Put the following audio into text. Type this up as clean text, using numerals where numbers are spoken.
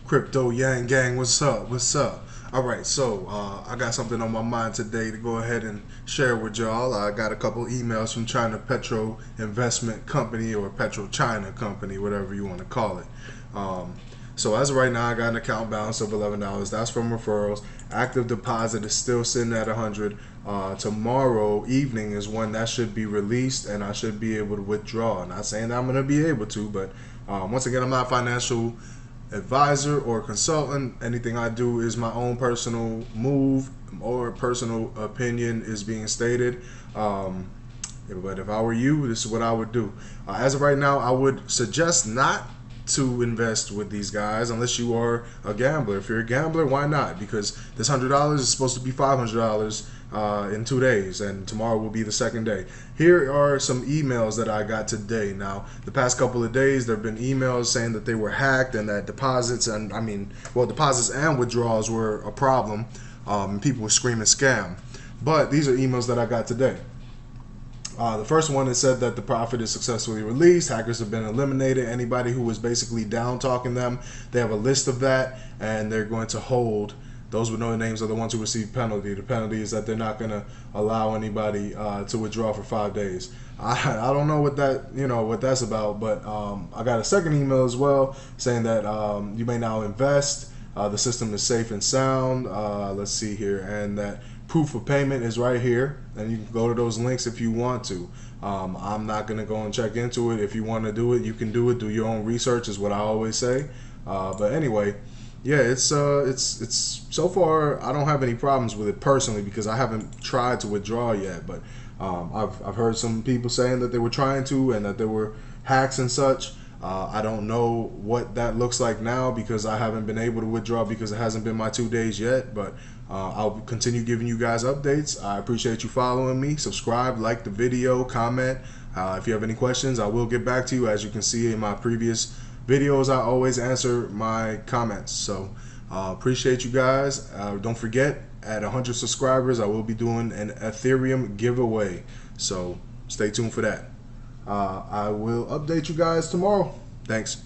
Crypto Yang Gang, what's up? What's up? All right, so I got something on my mind today to go ahead and share with y'all. I got a couple emails from China Petro Investment Company or Petro China Company, whatever you want to call it. So as of right now, I got an account balance of $11. That's from referrals. Active deposit is still sitting at 100. Tomorrow evening is when that should be released, and I should be able to withdraw. Not saying that I'm going to be able to, but once again, I'm not a financial advisor or consultant. Anything I do is my own personal move or personal opinion is being stated. But if I were you, this is what I would do. As of right now, I would suggest not to invest with these guys unless you are a gambler. If you're a gambler, why not? Because this $100 is supposed to be $500 in 2 days, and tomorrow will be the second day. Here are some emails that I got today. Now, the past couple of days, there have been emails saying that they were hacked and that deposits and deposits and withdrawals were a problem, and people were screaming scam. But these are emails that I got today. The first one, it said that the profit is successfully released. Hackers have been eliminated. Anybody who was basically down talking them, they have a list of that, and they're going to hold. Those with no names are the ones who receive penalty. The penalty is that they're not going to allow anybody to withdraw for 5 days. I don't know what that what that's about, but I got a second email as well saying that you may now invest. The system is safe and sound. Let's see here, and that proof of payment is right here, and you can go to those links if you want to. I'm not going to go and check into it. If you want to do it, you can do it. Do your own research is what I always say. But anyway, yeah, it's so far I don't have any problems with it personally because I haven't tried to withdraw yet. But I've heard some people saying that they were trying to and that there were hacks and such. I don't know what that looks like now because I haven't been able to withdraw because it hasn't been my 2 days yet, but I'll continue giving you guys updates. I appreciate you following me. Subscribe, like the video, comment. If you have any questions, I will get back to you. As you can see in my previous videos, I always answer my comments. So appreciate you guys. Don't forget, at 100 subscribers, I will be doing an Ethereum giveaway. So stay tuned for that. I will update you guys tomorrow. Thanks.